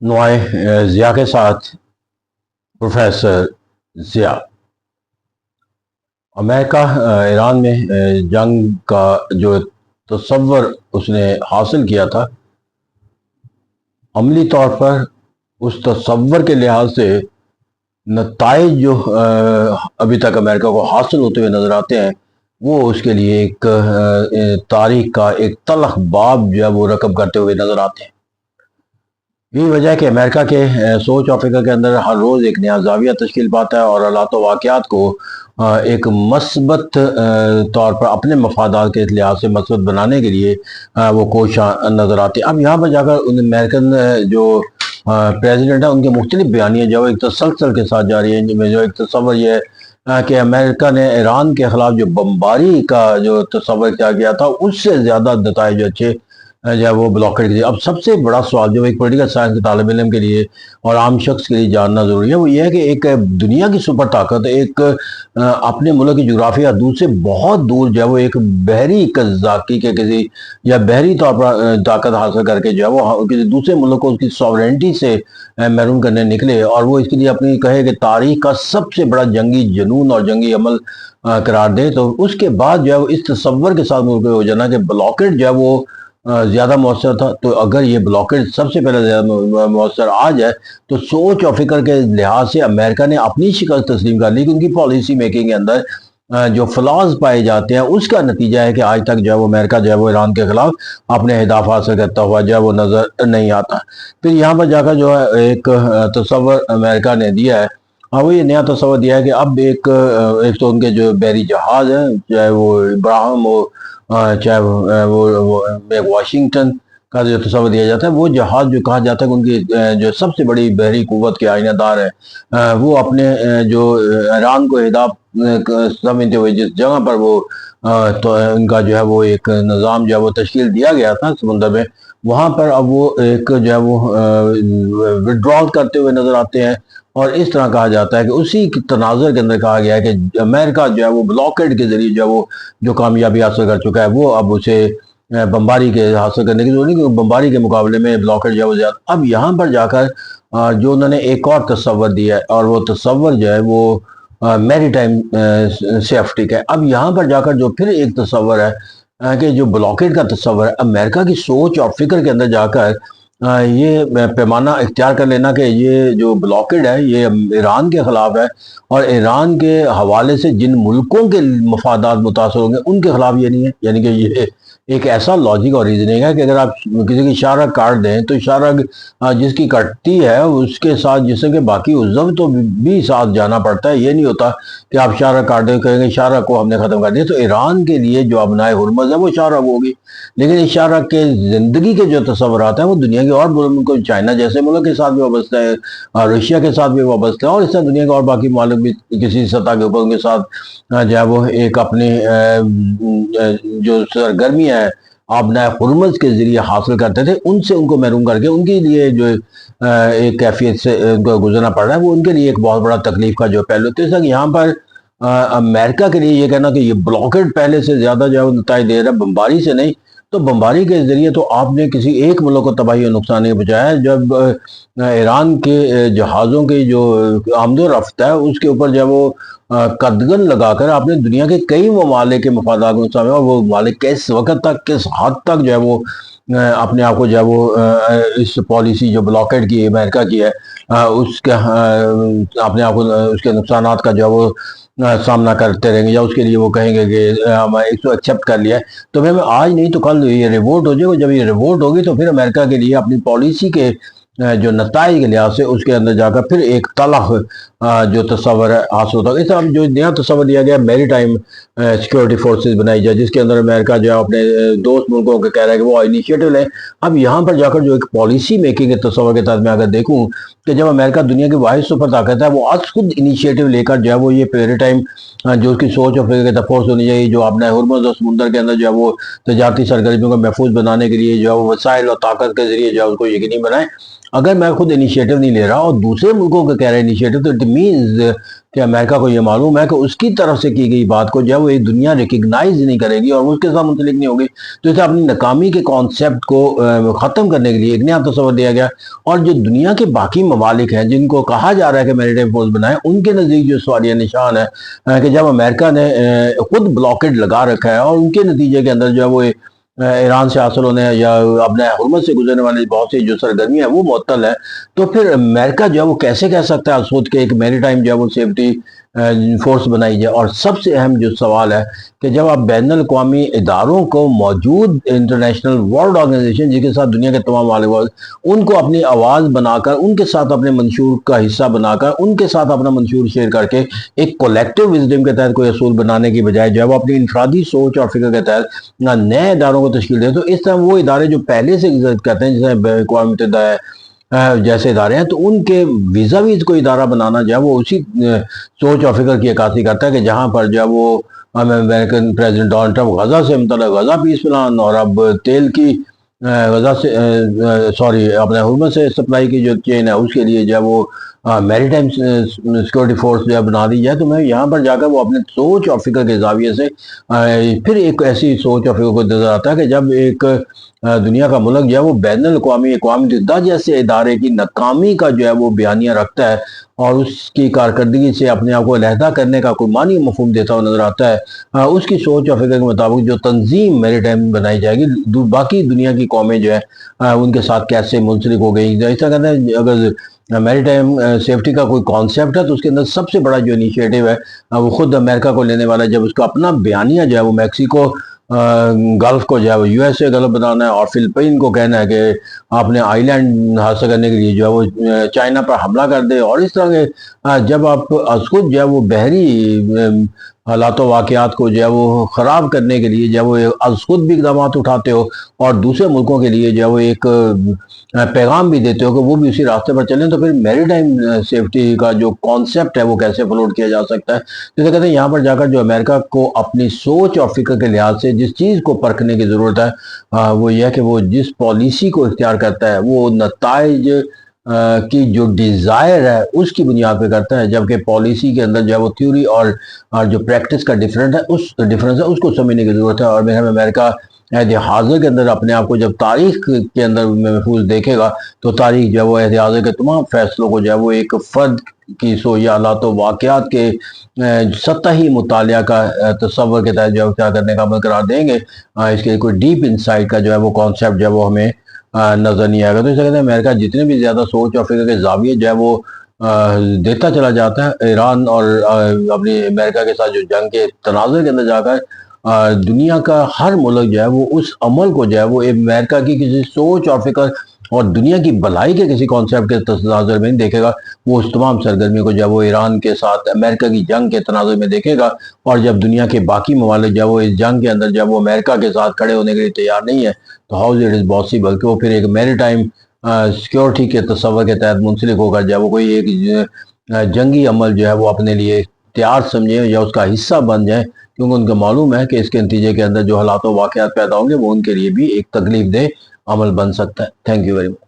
نوائے ضیاء کے ساتھ پروفیسر ضیاء۔ امریکہ ایران میں جنگ کا جو تصور اس نے حاصل کیا تھا، عملی طور پر اس تصور کے لحاظ سے نتائج جو ابھی تک امریکہ کو حاصل ہوتے ہوئے نظر آتے ہیں، وہ اس کے لیے ایک تاریخ کا ایک تلخ باب جو ہے وہ رقم کرتے ہوئے نظر آتے ہیں۔ یہی وجہ ہے کہ امریکہ کے سوچ اور فکر کے اندر ہر روز ایک نیا زاویہ تشکیل پاتا ہے اور حالات و واقعات کو ایک مثبت طور پر اپنے مفادات کے لحاظ سے مثبت بنانے کے لیے وہ کوشاں نظر آتی ہیں۔ اب یہاں پر جا کر امریکن جو پریزیڈنٹ ہیں، ان کے مختلف بیانیاں جو ایک تسلسل کے ساتھ جاری ہیں، جن میں جو ایک تصور یہ ہے کہ امریکہ نے ایران کے خلاف جو بمباری کا جو تصور کیا گیا تھا، اس سے زیادہ نتائج اچھے جو وہ بلاکٹ کی۔ اب سب سے بڑا سوال جو ایک پولیٹیکل سائنس کے طالب علم کے لیے اور عام شخص کے لیے جاننا ضروری ہے، وہ یہ ہے کہ ایک دنیا کی سپر طاقت ایک اپنے ملک کی جغرافیہ حدود سے بہت دور جو ہے وہ ایک بحری قزاقی کے کسی یا بحری طور پر طاقت حاصل کر کے جو ہے وہ کسی دوسرے ملک کو اس کی ساورینٹی سے محروم کرنے نکلے، اور وہ اس کے لیے اپنی کہے کہ تاریخ کا سب سے بڑا جنگی جنون اور جنگی عمل قرار دے، تو اس کے بعد جو ہے وہ اس تصور کے ساتھ ملک ہو جانا کہ بلاکٹ جو ہے وہ زیادہ مؤثر تھا۔ تو اگر یہ بلاکٹ سب سے پہلے زیادہ مؤثر آ جائے تو سوچ اور فکر کے لحاظ سے امریکہ نے اپنی شکست تسلیم کر لی کہ ان کی پالیسی میکنگ کے اندر جو فلاز پائے جاتے ہیں، اس کا نتیجہ ہے کہ آج تک جو ہے وہ امریکہ جو ہے وہ ایران کے خلاف اپنے اہداف حاصل کرتا ہوا جو ہے وہ نظر نہیں آتا۔ پھر یہاں پر جا کر جو ہے ایک تصور امریکہ نے دیا ہے، وہ یہ نیا تصور دیا ہے کہ اب ایک تو ان کے جو بحری جہاز ہیں، چاہے وہ ابراہم ہو، چاہے وہ واشنگٹن کا جو تصور دیا جاتا ہے، وہ جہاز جو کہا جاتا ہے کہ ان کی جو سب سے بڑی بحری قوت کے آئینہ دار ہے، وہ اپنے جو ایران کو اہداف سمجھتے ہوئے جس جگہ پر وہ تو ان کا جو ہے وہ ایک نظام جو ہے وہ تشکیل دیا گیا تھا سمندر میں، وہاں پر اب وہ ایک جو ہے وہ وڈرال کرتے ہوئے نظر آتے ہیں۔ اور اس طرح کہا جاتا ہے کہ اسی تناظر کے اندر کہا گیا ہے کہ امریکہ جو ہے وہ بلاکٹ کے ذریعے جو ہے وہ جو کامیابی حاصل کر چکا ہے، وہ اب اسے بمباری کے حاصل کرنے کی ضرورت نہیں، کیونکہ بمباری کے مقابلے میں بلاکٹ جو ہے وہ زیادہ۔ اب یہاں پر جا کر جو انہوں نے ایک اور تصور دیا ہے، اور وہ تصور جو ہے وہ میری ٹائم سیفٹی کا ہے۔ اب یہاں پر جا کر جو پھر ایک تصور ہے کہ جو بلاکٹ کا تصور ہے، امریکہ کی سوچ اور فکر کے اندر جا کر یہ پیمانہ اختیار کر لینا کہ یہ جو بلاکڈ ہے یہ ایران کے خلاف ہے، اور ایران کے حوالے سے جن ملکوں کے مفادات متاثر ہوں گے ان کے خلاف یہ نہیں ہے۔ یعنی کہ یہ ایک ایسا لاجک اور ریزننگ ہے کہ اگر آپ کسی کی اشارہ کاٹ دیں تو اشارہ جس کی کٹتی ہے اس کے ساتھ جسم کے باقی عضو تو بھی ساتھ جانا پڑتا ہے۔ یہ نہیں ہوتا کہ آپ اشارہ کاٹ دیں کہیں گے اشارہ کو ہم نے ختم کر دیا۔ تو ایران کے لیے جو ابنائے ہرمز ہے وہ اشارہ ہوگی، لیکن اشارہ کے زندگی کے جو تصورات ہیں وہ دنیا کے اور ملکوں، چائنا جیسے ملک کے ساتھ بھی وابستہ ہے، رشیا کے ساتھ بھی وابستہ ہے، اور اس طرح دنیا کے اور باقی ممالک بھی کسی سطح کے اوپر ان کے ساتھ جو ہے وہ ایک اپنی جو سرگرمی ہے آبنائے ہرمز کے ذریعے حاصل کرتے تھے، ان سے ان کو محروم کر کے ان کے لیے جو ایک کیفیت سے ان کو گزرنا پڑ رہا ہے، وہ ان کے لیے ایک بہت بڑا تکلیف کا جو پہلو تھا۔ اس یہاں پر امریکہ کے لیے یہ کہنا کہ یہ بلاکٹ پہلے سے زیادہ جو ہے نتائج دے رہا ہے، بمباری سے نہیں، تو بمباری کے ذریعے تو آپ نے کسی ایک ملک کو تباہی اور نقصان نہیں پہنچایا۔ جب ایران کے جہازوں کی جو آمد و رفت ہے اس کے اوپر جو ہے وہ قدغن لگا کر آپ نے دنیا کے کئی ممالک کے مفادات کو نقصان، اور وہ ممالک کس وقت تک کس حد تک جو ہے وہ اپنے آپ کو جو ہے وہ اس پالیسی جو بلاکٹ کی امریکہ کی ہے اس کے اپنے آپ کو اس کے نقصانات کا جو ہے وہ سامنا کرتے رہیں گے، یا اس کے لیے وہ کہیں گے کہ ہم اس کو ایکسیپٹ کر لیا ہے۔ تو میں آج نہیں تو کل یہ ریوولٹ ہو جائے گا۔ جب یہ ریوولٹ ہوگی تو پھر امریکہ کے لیے اپنی پالیسی کے جو نتائج کے لحاظ سے اس کے اندر جا کر پھر ایک تلخ جو تصور ہے حاصل ہوتا ہے۔ اس طرح جو نیا تصور دیا گیا میری ٹائم سیکورٹی فورسز بنائی جائے، جس کے اندر امریکہ جو ہے اپنے دوست ملکوں کو کہہ رہا ہے کہ وہ انیشیٹو لیں۔ اب یہاں پر جا کر جو ایک پالیسی میکنگ کے تصور کے تحت میں اگر دیکھوں کہ جب امریکہ دنیا کی واحد سپر طاقت ہے، وہ آج خود انیشیٹو لے کر جو ہے وہ یہ میری ٹائم جو اس کی سوچ اور فکر کے فورس ہونی چاہیے، جو اپنا ہرمز اور سمندر کے اندر جو ہے وہ تجارتی سرگرمیوں کو محفوظ بنانے کے لیے جو ہے وہ وسائل اور طاقت کے ذریعے جو ہے اس کو یقینی بنائیں۔ اگر میں خود انیشیٹو نہیں لے رہا اور دوسرے ملکوں کو کہہ رہا ہے انیشیٹو، تو اٹ مینز کہ امریکہ کو یہ معلوم ہے کہ اس کی طرف سے کی گئی بات کو جو ہے وہ ایک دنیا ریکگنائز نہیں کرے گی اور اس کے ساتھ منسلک نہیں ہوگی، تو اسے اپنی ناکامی کے کانسیپٹ کو ختم کرنے کے لیے ایک نیا تصور دیا گیا۔ اور جو دنیا کے باقی ممالک ہیں جن کو کہا جا رہا ہے کہ میریٹائم فورس بنائیں، ان کے نزدیک جو سوالیہ نشان ہے کہ جب امریکہ نے خود بلاکیڈ لگا رکھا ہے اور ان کے نتیجے کے اندر جو ہے وہ ایران سے حاصل ہونے یا اپنے حرمت سے گزرنے والی بہت سی جو سرگرمیاں ہیں وہ معطل ہے، تو پھر امریکہ جو ہے وہ کیسے کہہ سکتا ہے خود کے ایک میری ٹائم جو ہے وہ سیفٹی فورس بنائی جائے؟ اور سب سے اہم جو سوال ہے کہ جب آپ بین الاقوامی اداروں کو موجود انٹرنیشنل ورلڈ آرگنائزیشن جس کے ساتھ دنیا کے تمام والد ان کو اپنی آواز بنا کر، ان کے ساتھ اپنے منشور کا حصہ بنا کر، ان کے ساتھ اپنا منشور شیئر کر کے ایک کولیکٹیو وزڈم کے تحت کوئی اصول بنانے کی بجائے جو ہے وہ اپنی انفرادی سوچ اور فکر کے تحت نئے اداروں کو تشکیل دے، تو اس طرح وہ ادارے جو پہلے سے عزت کرتے ہیں جیسے اقوام متحدہ ہے جیسے ادارے ہیں، تو ان کے ویزا ویز کوئی ادارہ بنانا جو ہے وہ اسی سوچ اور فکر کی عکاسی کرتا ہے کہ جہاں پر جو ہے وہ American president Donald Trump Gaza سے متعلق غزہ پیس پلان، اور اب تیل کی غزہ سے اپنے حرمت سے سپلائی کی جو چین ہے اس کے لیے جو ہے وہ میری ٹائم سیکورٹی فورس جو ہے بنا دی جائے، تو میں یہاں پر جا کر وہ اپنے سوچ اور فکر کے زاویے سے پھر ایک ایسی سوچ اور فکر کو نظر آتا ہے کہ جب ایک دنیا کا ملک جو ہے وہ بین الاقوامی اقوام متحدہ جیسے ادارے کی ناکامی کا جو ہے وہ بیانیہ رکھتا ہے اور اس کی کارکردگی سے اپنے آپ کو علیحدہ کرنے کا کوئی معنی مفہوم دیتا ہوا نظر آتا ہے، اس کی سوچ اور فکر کے مطابق جو تنظیم میری ٹائم بنائی جائے گی، باقی دنیا کی قومیں جو ہے ان کے ساتھ کیسے منسلک ہو گئی۔ ایسا کہتے ہیں اگر میری ٹائم سیفٹی کا کوئی کانسیپٹ ہے تو اس کے اندر سب سے بڑا جو انیشیٹو ہے وہ خود امریکہ کو لینے والا ہے، جب اس کا اپنا بیانیہ جو ہے وہ میکسیکو گلف کو جو ہے وہ US سے گلف بنانا ہے، اور فلپین کو کہنا ہے کہ آپ نے آئی لینڈ حاصل کرنے کے لیے جو ہے وہ چائنا پر حملہ کر دے، اور اس طرح کے جب آپ از خود جو ہے وہ بحری حالات و واقعات کو جو ہے وہ خراب کرنے کے لیے جو ہے وہ از خود بھی اقدامات اٹھاتے ہو اور دوسرے ملکوں کے لیے جو ہے وہ ایک پیغام بھی دیتے ہو کہ وہ بھی اسی راستے پر چلیں، تو پھر میری ٹائم سیفٹی کا جو کانسیپٹ ہے وہ کیسے فلوٹ کیا جا سکتا ہے؟ جیسے کہتے ہیں یہاں پر جا کر جو امریکہ کو اپنی سوچ اور فکر کے لحاظ سے جس چیز کو پرکھنے کی ضرورت ہے وہ یہ ہے کہ وہ جس پالیسی کو اختیار کرتا ہے وہ نتائج کی جو ڈیزائر ہے اس کی بنیاد پہ کرتا ہے، جبکہ پالیسی کے اندر جو ہے وہ تھیوری اور جو پریکٹس کا ڈیفرنس ہے اس کو سمجھنے کی ضرورت ہے۔ اور میرا امریکہ عہد حاضر کے اندر اپنے آپ کو جب تاریخ کے اندر محفوظ دیکھے گا تو تاریخ جو ہے وہ عہد حاضر کے تمام فیصلوں کو جو ہے وہ ایک فرد کی سوچ یا حالات و واقعات کے سطحی مطالعہ کا تصور کے تحت جو ہے کیا کرنے کا عمل قرار دیں گے، اس کے کوئی ڈیپ انسائٹ کا جو ہے وہ کانسیپٹ جو ہے وہ ہمیں نظر نہیں آئے گا۔ تو اسے کہتے ہیں امریکہ جتنے بھی زیادہ سوچ اور فکر کے زاویے جو ہے وہ دیتا چلا جاتا ہے ایران اور اپنی امریکہ کے ساتھ جو جنگ کے تناظر کے اندر جا کر دنیا کا ہر ملک جو ہے وہ اس عمل کو جو ہے وہ امریکہ کی کسی سوچ اور فکر اور دنیا کی بھلائی کے کسی کانسیپٹ کے تناظر میں نہیں دیکھے گا، وہ اس تمام سرگرمی کو جو ہے وہ ایران کے ساتھ امریکہ کی جنگ کے تناظر میں دیکھے گا، اور جب دنیا کے باقی ممالک جو ہے وہ اس جنگ کے اندر جب وہ امریکہ کے ساتھ کھڑے ہونے کے لیے تیار نہیں ہے، تو ہاؤز اٹ از پاسبل کہ وہ پھر ایک میری ٹائم سیکیورٹی کے تصور کے تحت منسلک ہوگا، جب وہ کوئی ایک جنگی عمل جو ہے وہ اپنے لیے تیار سمجھیں یا اس کا حصہ بن جائیں، کیونکہ ان کو معلوم ہے کہ اس کے نتیجے کے اندر جو حالات و واقعات پیدا ہوں گے وہ ان کے لیے بھی ایک تکلیف دہ عمل بن سکتا ہے۔ Thank you very much.